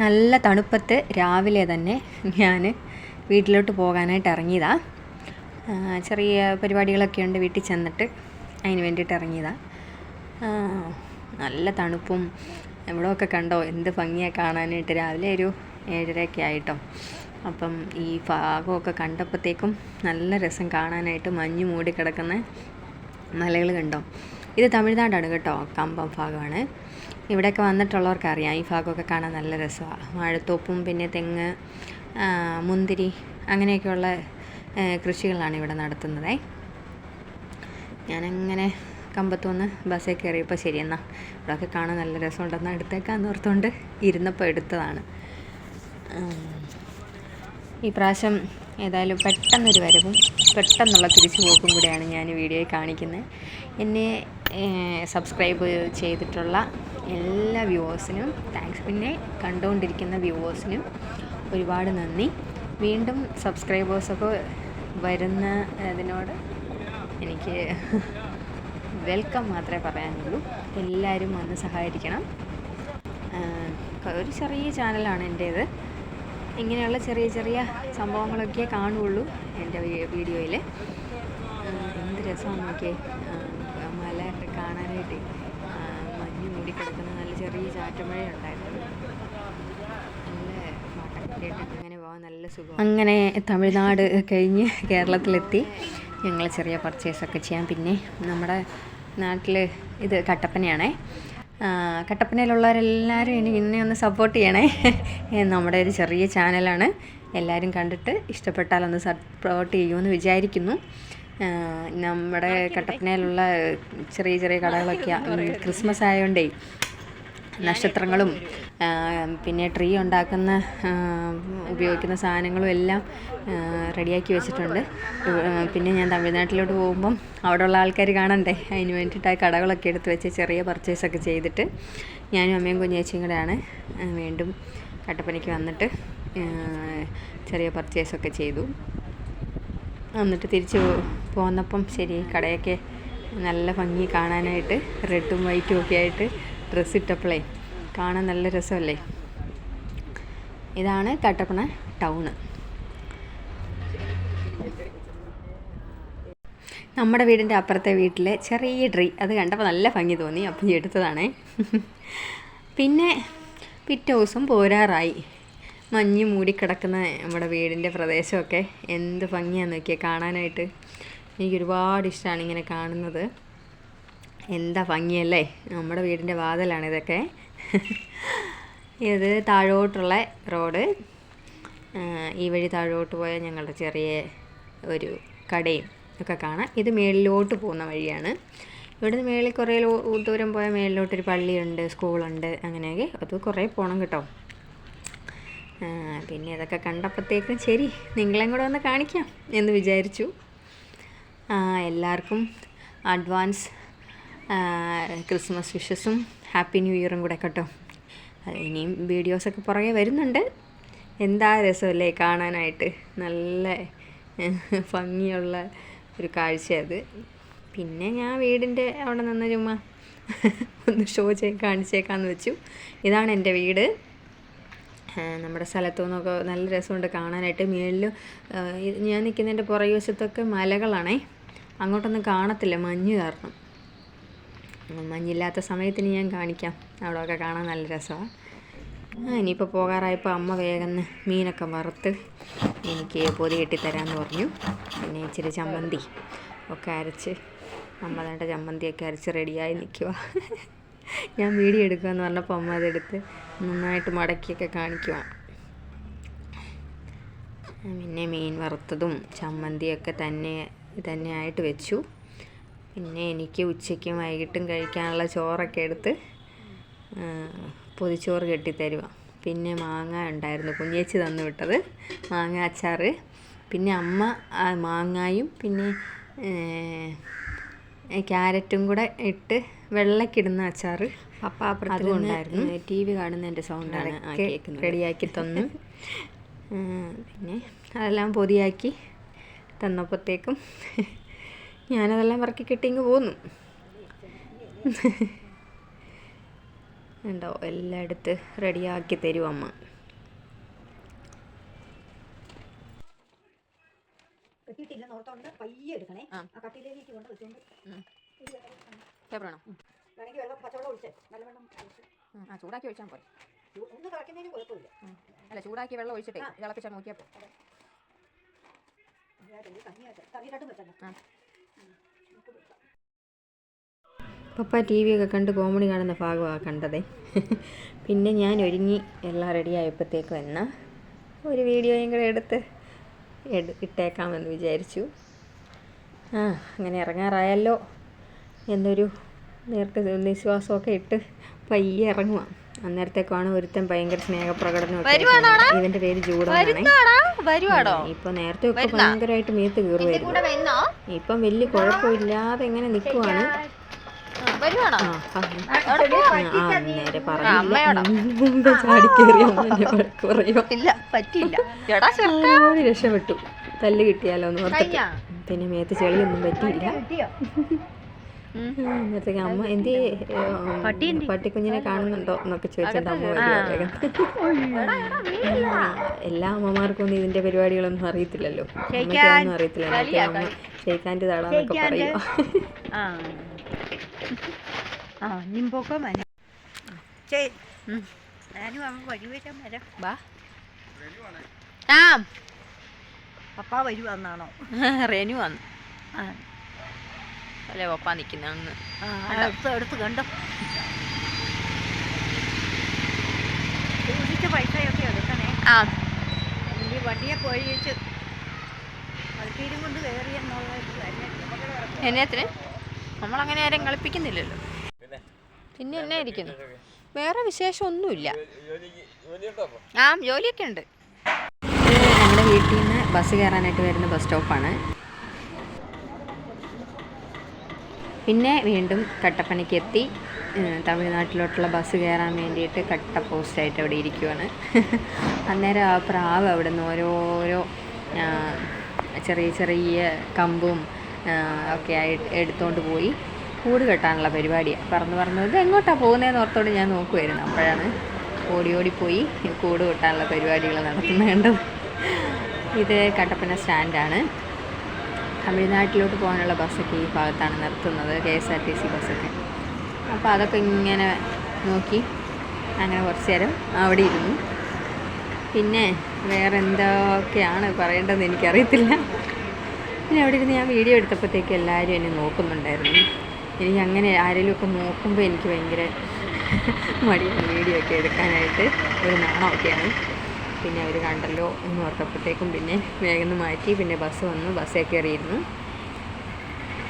നല്ല തണുപ്പത്ത് രാവിലെ തന്നെ ഞാൻ വീട്ടിലോട്ട് പോകാനായിട്ട് ഇറങ്ങിയതാണ്. ചെറിയ പരിപാടികളൊക്കെ ഉണ്ട്, വീട്ടിൽ ചെന്നിട്ട് അതിന് വേണ്ടിയിട്ട് ഇറങ്ങിയതാണ്. നല്ല തണുപ്പും ഇവിടെയൊക്കെ കണ്ടോ എന്ത് ഭംഗിയാണ് കാണാനായിട്ട്. രാവിലെ ഒരു 7:30 ആയിട്ടോ. അപ്പം ഈ ഭാഗമൊക്കെ കണ്ടപ്പോഴത്തേക്കും നല്ല രസം കാണാനായിട്ട്. മഞ്ഞ് മൂടി കിടക്കുന്ന മലകൾ കണ്ടോ. ഇത് തമിഴ്നാടാണ് കേട്ടോ, കമ്പം ഭാഗമാണ്. ഇവിടെയൊക്കെ വന്നിട്ടുള്ളവർക്കറിയാം ഈ ഭാഗമൊക്കെ കാണാൻ നല്ല രസമാണ്. വാഴത്തോപ്പും പിന്നെ തെങ്ങ്, മുന്തിരി അങ്ങനെയൊക്കെയുള്ള കൃഷികളാണ് ഇവിടെ നടത്തുന്നത്. ഞാനങ്ങനെ കമ്പത്തുനിന്ന് ബസ്സിൽ കയറിയപ്പോൾ ശരി എന്നാൽ ഇവിടെയൊക്കെ കാണാൻ നല്ല രസമുണ്ടെന്ന് അടുത്തേക്കാന്ന് ഓർത്തുകൊണ്ട് ഇരുന്നപ്പോൾ എടുത്തതാണ്. ഈ പ്രാവശ്യം ഏതായാലും പെട്ടെന്നൊരു വരവും പെട്ടെന്നുള്ള തിരിച്ചു പോക്കും കൂടെയാണ് ഞാൻ വീഡിയോയിൽ കാണിക്കുന്നത്. എന്നെ സബ്സ്ക്രൈബ് ചെയ്തിട്ടുള്ള എല്ലാ വ്യൂവേഴ്സിനും താങ്ക്സ്. പിന്നെ കണ്ടുകൊണ്ടിരിക്കുന്ന വ്യൂവേഴ്സിനും ഒരുപാട് നന്ദി. വീണ്ടും സബ്സ്ക്രൈബേഴ്സൊക്കെ വരുന്ന അതിനോട് എനിക്ക് വെൽക്കം മാത്രമേ പറയാനുള്ളൂ. എല്ലാവരും വന്ന് സഹായിക്കണം. ഒരു ചെറിയ ചാനലാണ് എൻ്റേത്. ഇങ്ങനെയുള്ള ചെറിയ ചെറിയ സംഭവങ്ങളൊക്കെ കാണുകയുള്ളൂ എൻ്റെ വീഡിയോയിൽ. എന്ത് രസമാണ് നോക്കിയേ, മലയൊക്കെ കാണാനായിട്ട്. മഞ്ഞ് മൂടിക്കിടക്കുന്ന നല്ല ചെറിയ ചാറ്റമഴ ഉണ്ടായിരുന്നു. നല്ല പാട്ടൊക്കെ കേട്ടിട്ട് അങ്ങനെ പോകാൻ നല്ല സുഖം. അങ്ങനെ തമിഴ്നാട് കഴിഞ്ഞ് കേരളത്തിലെത്തി. ഞങ്ങൾ ചെറിയ പർച്ചേസൊക്കെ ചെയ്യാം. പിന്നെ നമ്മുടെ നാട്ടിൽ ഇത് കട്ടപ്പനയാണേ. കട്ടപ്പനയിലുള്ളവരെല്ലാവരും എന്നെ ഒന്ന് സപ്പോർട്ട് ചെയ്യണേ. നമ്മുടെ ഒരു ചെറിയ ചാനലാണ്. എല്ലാവരും കണ്ടിട്ട് ഇഷ്ടപ്പെട്ടാലൊന്ന് സപ്പോർട്ട് ചെയ്യുമെന്ന് വിചാരിക്കുന്നു. നമ്മുടെ കട്ടപ്പനയിലുള്ള ചെറിയ ചെറിയ കടകളൊക്കെ ക്രിസ്മസ് ആയതുകൊണ്ടേ നക്ഷത്രങ്ങളും പിന്നെ ട്രീ ഉണ്ടാക്കുന്ന ഉപയോഗിക്കുന്ന സാധനങ്ങളും എല്ലാം റെഡിയാക്കി വെച്ചിട്ടുണ്ട്. പിന്നെ ഞാൻ തമിഴ്നാട്ടിലോട്ട് പോകുമ്പം അവിടെയുള്ള ആൾക്കാർ കാണണ്ടേ, അതിന് വേണ്ടിയിട്ട് ആ കടകളൊക്കെ എടുത്ത് വെച്ച് ചെറിയ പർച്ചേസൊക്കെ ചെയ്തിട്ട് ഞാനും അമ്മയും കുഞ്ഞേച്ചിയും കൂടെയാണ് വീണ്ടും കട്ടപ്പനയ്ക്ക് വന്നിട്ട് ചെറിയ പർച്ചേസൊക്കെ ചെയ്തു. എന്നിട്ട് തിരിച്ച് പോന്നപ്പം ശരി കടയൊക്കെ നല്ല ഭംഗി കാണാനായിട്ട്. റെഡും വൈറ്റും ഒക്കെ ആയിട്ട് ഡ്രസ്സ് ഇട്ടപ്പോഴേ കാണാൻ നല്ല രസമല്ലേ. ഇതാണ് കട്ടപ്പന ടൗണ്. നമ്മുടെ വീടിൻ്റെ അപ്പുറത്തെ വീട്ടിലെ ചെറിയ ട്രീ അത് കണ്ടപ്പോൾ നല്ല ഭംഗി തോന്നി, അപ്പം എടുത്തതാണേ. പിന്നെ പിറ്റേ ദിവസം പോരാറായി. മഞ്ഞ് മൂടിക്കിടക്കുന്ന നമ്മുടെ വീടിൻ്റെ പ്രദേശമൊക്കെ എന്ത് ഭംഗിയാണെന്ന് നോക്കിയാൽ കാണാനായിട്ട്. എനിക്കൊരുപാട് ഇഷ്ടമാണ് ഇങ്ങനെ കാണുന്നത്. എന്താ ഭംഗിയല്ലേ. നമ്മുടെ വീടിൻ്റെ വാതിലാണ് ഇതൊക്കെ. ഇത് താഴോട്ടുള്ള റോഡ്. ഈ വഴി താഴോട്ട് പോയാൽ ഞങ്ങളുടെ ചെറിയ ഒരു കടയും ഒക്കെ കാണാം. ഇത് മേളിലോട്ട് പോകുന്ന വഴിയാണ്. ഇവിടുന്ന് മേളിൽ കുറേ ദൂരം പോയാൽ മേളിലോട്ടൊരു പള്ളിയുണ്ട്, സ്കൂളുണ്ട്, അങ്ങനെയൊക്കെ. അത് കുറേ പോകണം കേട്ടോ. പിന്നെ ഇതൊക്കെ കണ്ടപ്പോഴത്തേക്കും ശരി നിങ്ങളെയും കൂടെ ഒന്ന് കാണിക്കാം എന്ന് വിചാരിച്ചു. എല്ലാവർക്കും അഡ്വാൻസ് ക്രിസ്മസ് വിഷസും ഹാപ്പി ന്യൂ ഇയറും കൂടെ കേട്ടോ. ഇനിയും വീഡിയോസൊക്കെ പുറകെ വരുന്നുണ്ട്. എന്താ രസമല്ലേ കാണാനായിട്ട്. നല്ല ഭംഗിയുള്ള ഒരു കാഴ്ച അത്. പിന്നെ ഞാൻ വീടിൻ്റെ അവിടെ നിന്ന് ചുമ്മാ ഒന്ന് കാണിച്ചേക്കാമെന്ന് വെച്ചു. ഇതാണ് എൻ്റെ വീട്. നമ്മുടെ സ്ഥലത്തു നിന്നൊക്കെ നല്ല രസമുണ്ട് കാണാനായിട്ട്. മേളിൽ ഞാൻ നിൽക്കുന്നതിൻ്റെ പുറകു വശത്തൊക്കെ മലകളാണേ. അങ്ങോട്ടൊന്നും കാണത്തില്ല മഞ്ഞ് കാരണം. മഞ്ഞില്ലാത്ത സമയത്തിന് ഞാൻ കാണിക്കാം. അവിടെയൊക്കെ കാണാൻ നല്ല രസമാണ്. ഇനിയിപ്പോൾ പോകാറായപ്പോൾ അമ്മ വേഗം മീനൊക്കെ വറുത്ത് എനിക്ക് പൊതി കെട്ടിത്തരാമെന്ന് പറഞ്ഞു. പിന്നെ ഇച്ചിരി ചമ്മന്തി ഒക്കെ അരച്ച് അമ്മ വേണ്ട ചമ്മന്തിയൊക്കെ അരച്ച് റെഡിയായി നിൽക്കുക. ഞാൻ വീഡിയോ എടുക്കുകയെന്ന് പറഞ്ഞപ്പോൾ അമ്മ അതെടുത്ത് നന്നായിട്ട് മടക്കിയൊക്കെ കാണിക്കുക. പിന്നെ മീൻ വറുത്തതും ചമ്മന്തിയൊക്കെ തന്നെ ആയിട്ട് വെച്ചു. പിന്നെ എനിക്ക് ഉച്ചയ്ക്കും വൈകിട്ടും കഴിക്കാനുള്ള ചോറൊക്കെ എടുത്ത് പൊതിച്ചോറ് കെട്ടിത്തരുക. പിന്നെ മാങ്ങ ഉണ്ടായിരുന്നു, കുഞ്ഞേച്ചി തന്നു വിട്ടത്, മാങ്ങ അച്ചാർ. പിന്നെ അമ്മ മാങ്ങായും പിന്നെ ക്യാരറ്റും കൂടെ ഇട്ട് വെള്ളക്കിടുന്ന അച്ചാർ പപ്പ അപ്പുറത്തും ഉണ്ടായിരുന്നു. TV കാണുന്നതിൻ്റെ സൗണ്ടാണ് റെഡിയാക്കി തന്നു. പിന്നെ അതെല്ലാം പൊതിയാക്കി തന്നപ്പോഴത്തേക്കും ഞാനതെല്ലാം പറക്കി കെട്ടിങ്ങ് പോന്നു. ഉണ്ടോ എല്ലാം എടുത്ത് റെഡിയാക്കി തരും അമ്മ. പുറത്തോണ്ട് പയ്യെ എടുക്കണേ. ആ കട്ടിയിലേക്ക് കൊണ്ട് വെച്ചുകൊണ്ട് പേപ്പറാണോ? വേണമെങ്കിൽ വെള്ളം പച്ചവെള്ളം ഒഴിച്ചേ, നല്ല വെള്ളം ഒഴിച്ച് ചൂടാക്കി ഒഴിച്ചാൽ പോരെ. ഒന്ന് കളക്കുന്നതിന് കുഴപ്പമില്ല. അല്ല, ചൂടാക്കി വെള്ളം ഒഴിച്ചിട്ടേ തിളപ്പിച്ചാൽ നോക്കിയാൽ പോ. തവിയിലോട്ടും വെച്ചല്ലോ. പപ്പ ടി വി ഒക്കെ കണ്ട് കോമഡി കാണുന്ന ഭാഗമാണ് കണ്ടതേ. പിന്നെ ഞാൻ ഒരുങ്ങി എല്ലാം റെഡി ആയപ്പോഴത്തേക്കും എന്നാൽ ഒരു വീഡിയോയും കൂടെ എടുത്ത് ഇട്ടേക്കാമെന്ന് വിചാരിച്ചു. അങ്ങനെ ഇറങ്ങാറായല്ലോ എന്നൊരു നിശ്വാസമൊക്കെ ഇട്ട് പയ്യെ ഇറങ്ങുക. അന്നേരത്തേക്കാണ് ഒരുത്തൻ ഭയങ്കര സ്നേഹപ്രകടനം. ഇവന്റെ പേര് ജൂഡാണ്. ഇപ്പൊ നേരത്തെ ഒക്കെ ഭയങ്കരമായിട്ട് മേത്ത് കീറുമായിരുന്നു. ഇപ്പം വലിയ കുഴപ്പമില്ലാതെ ഇങ്ങനെ നിൽക്കുവാണ്. നേരെ പറഞ്ഞില്ല, ചാടിക്കേറിയ രക്ഷപ്പെട്ടു. തല്ല് കിട്ടിയാലോ എന്ന് ഓർത്തിട്ട്. പിന്നെ മേത്ത് ചെളിയൊന്നും പറ്റിയില്ല. അന്നേരത്തേക്ക് അമ്മ എന്തേ പട്ടിക്കുഞ്ഞിനെ കാണുന്നുണ്ടോ എന്നൊക്കെ ചോദിച്ചിട്ട് അമ്മ വേഗം. എല്ലാ അമ്മമാർക്കൊന്നും ഇതിന്റെ പരിപാടികളൊന്നും അറിയത്തില്ലല്ലോ, അമ്മയ്ക്കൊന്നും അറിയത്തില്ല. അമ്മ ഷെയ്ക്കാൻ്റെ താടാന്നൊക്കെ പറയുക. പപ്പ വരുവാന്നാണോ? റെനു വന്നു അല്ലേ പപ്പ നിൽക്കുന്ന അങ്ങ് എടുത്ത് കണ്ടോ. സൂക്ഷിച്ച് പൈസയൊക്കെ എടുക്കണേ. ഈ വണ്ടിയെ പോയി വെച്ച് കളിപ്പീരും കൊണ്ട് കയറി എന്നത്തിന് നമ്മളങ്ങനെ ആരും കളിപ്പിക്കുന്നില്ലല്ലോ. പിന്നെ എന്നെ ഇരിക്കുന്നു, വേറെ വിശേഷമൊന്നുമില്ല. ജോലിയൊക്കെ ഉണ്ട്. ഞങ്ങളുടെ വീട്ടിൽ നിന്ന് ബസ് കയറാനായിട്ട് വരുന്ന ബസ് സ്റ്റോപ്പാണ്. പിന്നെ വീണ്ടും കട്ടപ്പനയ്ക്ക് എത്തി. തമിഴ്നാട്ടിലോട്ടുള്ള ബസ് കയറാൻ വേണ്ടിയിട്ട് കട്ട പോസ്റ്റായിട്ട് അവിടെ ഇരിക്കുവാണ്. അന്നേരം ആ പ്രാവ് അവിടെ നിന്ന് ഓരോരോ ചെറിയ ചെറിയ കമ്പും ഒക്കെ ആയിട്ട് എടുത്തുകൊണ്ട് പോയി കൂട് കെട്ടാനുള്ള പരിപാടിയാണ്. പറന്ന് എങ്ങോട്ടാണ് പോകുന്നതെന്ന് ഓർത്തോണ്ട് ഞാൻ നോക്കുമായിരുന്നു. അപ്പോഴാണ് ഓടിപ്പോയി കൂട് കെട്ടാനുള്ള പരിപാടികൾ നടത്തുന്നത് കണ്ടത്. ഇത് കട്ടപ്പന സ്റ്റാൻഡാണ്. തമിഴ്നാട്ടിലോട്ട് പോകാനുള്ള ബസ്സൊക്കെ ഈ ഭാഗത്താണ് നിർത്തുന്നത്, KSRTC ബസ്സൊക്കെ. അപ്പോൾ അതൊക്കെ ഇങ്ങനെ നോക്കി അങ്ങനെ കുറച്ച് നേരം അവിടെ ഇരുന്നു. പിന്നെ വേറെ എന്തൊക്കെയാണ് പറയേണ്ടതെന്ന് എനിക്കറിയത്തില്ല. പിന്നെ അവിടെ ഇരുന്ന് ഞാൻ വീഡിയോ എടുത്തപ്പോഴത്തേക്ക് എല്ലാവരും എന്നെ നോക്കുന്നുണ്ടായിരുന്നു. എനിക്ക് അങ്ങനെ ആരെങ്കിലുമൊക്കെ നോക്കുമ്പോൾ എനിക്ക് ഭയങ്കര മടിയാണ് വീഡിയോ ഒക്കെ എടുക്കാനായിട്ട്, ഒരു നാണമൊക്കെയാണ്. പിന്നെ അവർ കണ്ടല്ലോ എന്ന് ഓർത്തപ്പോഴത്തേക്കും പിന്നെ വേഗം മാറ്റി. പിന്നെ ബസ് വന്നു, ബസ്സിൽ കയറിയിരുന്നു.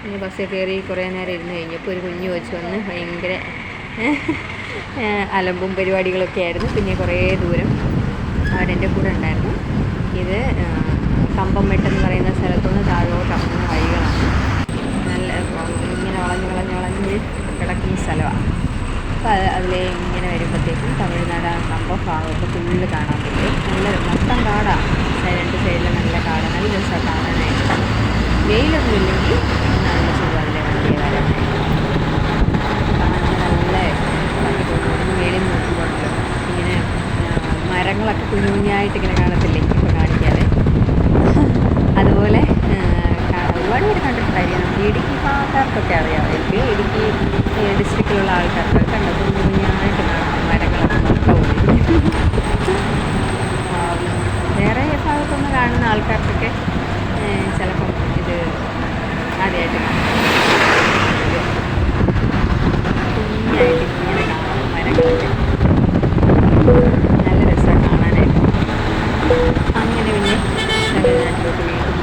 പിന്നെ ബസ്സിൽ കയറി കുറേ നേരം ഇരുന്ന് കഴിഞ്ഞപ്പോൾ ഒരു കുഞ്ഞു വെച്ച് വന്ന് ഭയങ്കര അലമ്പും പരിപാടികളൊക്കെ ആയിരുന്നു. പിന്നെ കുറേ ദൂരം അവരെൻ്റെ കൂടെ ഉണ്ടായിരുന്നു. ഇത് കമ്പംമെട്ടെന്ന് പറയുന്ന സ്ഥലത്തുനിന്ന് താഴോട്ട് ഇറങ്ങുന്ന വഴികളാണ്. നല്ല ഇങ്ങനെ വളഞ്ഞ് കിടക്കുന്ന സ്ഥലമാണ്. അപ്പോൾ അതിലെ ഇങ്ങനെ വരുമ്പോഴത്തേക്കും തമിഴ്നാട് കമ്പം ഭാഗത്ത് ഫുള്ള് കാണാൻ പറ്റും. നല്ല മൊത്തം കാടാണ്, രണ്ട് സൈഡിൽ നല്ല കാട്, നല്ല രസമാണ് കാണാനായിട്ട്. വെയിലൊന്നും ഇല്ലെങ്കിൽ നല്ല സുഖമല്ലേ വണ്ടിയെ വരാനായിട്ട്. കാണാൻ നല്ല ഭംഗി തോന്നുന്നു. വെയിൽ നോക്കുമ്പോൾ ഇങ്ങനെ മരങ്ങളൊക്കെ കുഞ്ഞുകുഞ്ഞായിട്ട് ഇങ്ങനെ കാണത്തില്ലേ, ഇപ്പോൾ കാണിക്കാതെ. അതുപോലെ ഒരുപാട് പേര് കണ്ടിട്ടുണ്ടായിരിക്കും. നമുക്ക് ഇടുക്കി ഭാഗക്കാർക്കൊക്കെ അറിയാമായിരിക്കും. ഇടുക്കി ഡിസ്ട്രിക്റ്റിലുള്ള ആൾക്കാർക്കൊക്കെ കണ്ടു കുഞ്ഞുകുഞ്ഞായിട്ട് കാണാം മരങ്ങളൊക്കെ മൊത്തം. വേറെ ഭാഗത്തൊന്നും കാണുന്ന ആൾക്കാർക്കൊക്കെ ചിലപ്പം ഇത് ആദ്യമായിട്ട് കാണാം. കുഞ്ഞായിട്ട് ഇങ്ങനെ കാണാം മരങ്ങളൊക്കെ, നല്ല രസമാണ് കാണാനായിട്ട്. അങ്ങനെ പിന്നെ തമിഴ്നാട്ടിലോട്ട് വീണ്ടും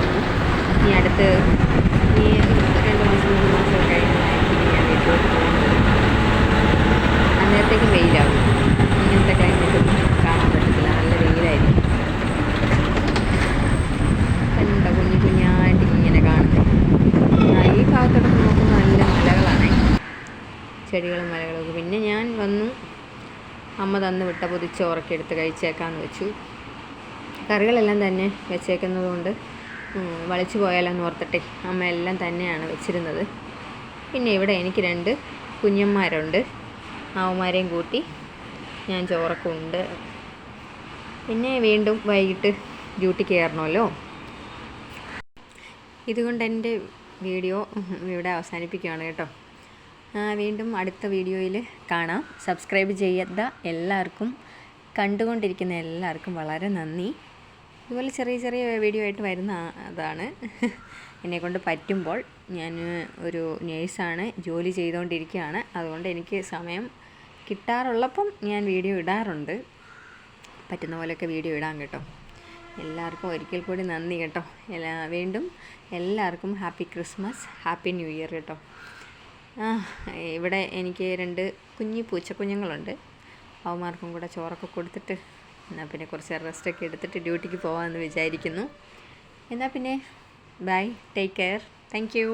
പോകും. ഈ 2 മാസം 3 മാസം കഴിഞ്ഞായിരിക്കും ഞാൻ വീട്ടിലോട്ട് പോകുന്നത്. അന്നേരത്തേക്കും വെയിലാവും. ഇങ്ങനത്തെ ക്ലൈമറ്റൊന്നും കാണാൻ പറ്റത്തില്ല, നല്ല വെയിലായിരിക്കും. എന്താ കുഞ്ഞായിട്ട് ഇങ്ങനെ കാണുന്നത്. ഈ ഭാഗത്തോട്ടൊക്കെ നോക്കുമ്പോൾ നല്ല മലകളാണ്, ചെടികളും മലകളൊക്കെ. പിന്നെ ഞാൻ വന്നു, അമ്മ തന്ന് വിട്ട പൊതിച്ചോറൊക്കെ എടുത്ത് കഴിച്ചേക്കാമെന്ന് വെച്ചു. കറികളെല്ലാം തന്നെ വെച്ചേക്കുന്നത് കൊണ്ട് വളിച്ചു പോയാലെന്ന് ഓർത്തിട്ടെ അമ്മ എല്ലാം തന്നെയാണ് വെച്ചിരുന്നത്. പിന്നെ ഇവിടെ എനിക്ക് 2 കുഞ്ഞന്മാരുണ്ട്, അവന്മാരെയും കൂട്ടി ഞാൻ ചോറൊക്കെ ഉണ്ട്. പിന്നെ വീണ്ടും വൈകിട്ട് ഡ്യൂട്ടിക്ക് കയറണമല്ലോ. ഇതുകൊണ്ട് എൻ്റെ വീഡിയോ ഇവിടെ അവസാനിപ്പിക്കുകയാണ് കേട്ടോ. വീണ്ടും അടുത്ത വീഡിയോയിൽ കാണാം. സബ്സ്ക്രൈബ് ചെയ്യാത്ത എല്ലാവർക്കും, കണ്ടുകൊണ്ടിരിക്കുന്ന എല്ലാവർക്കും വളരെ നന്ദി. ഇതുപോലെ ചെറിയ ചെറിയ വീഡിയോ ആയിട്ട് വരുന്ന അതാണ് എന്നെക്കൊണ്ട് പറ്റുമ്പോൾ. ഞാൻ ഒരു നേഴ്സാണ്, ജോലി ചെയ്തുകൊണ്ടിരിക്കുകയാണ്. അതുകൊണ്ട് എനിക്ക് സമയം കിട്ടാറുള്ളപ്പം ഞാൻ വീഡിയോ ഇടാറുണ്ട്. പറ്റുന്ന പോലെയൊക്കെ വീഡിയോ ഇടാം കേട്ടോ. എല്ലാവർക്കും ഒരിക്കൽ കൂടി നന്ദി കേട്ടോ. വീണ്ടും എല്ലാവർക്കും happy Christmas, happy new year കേട്ടോ. ഇവിടെ എനിക്ക് 2 കുഞ്ഞു പൂച്ചക്കുഞ്ഞുങ്ങളുണ്ട്. അവന്മാർക്കും കൂടെ ചോറൊക്കെ കൊടുത്തിട്ട് എന്നാൽ പിന്നെ കുറച്ച് റെസ്റ്റൊക്കെ എടുത്തിട്ട് ഡ്യൂട്ടിക്ക് പോകാമെന്ന് വിചാരിക്കുന്നു. എന്നാൽ പിന്നെ bye, take care, thank U.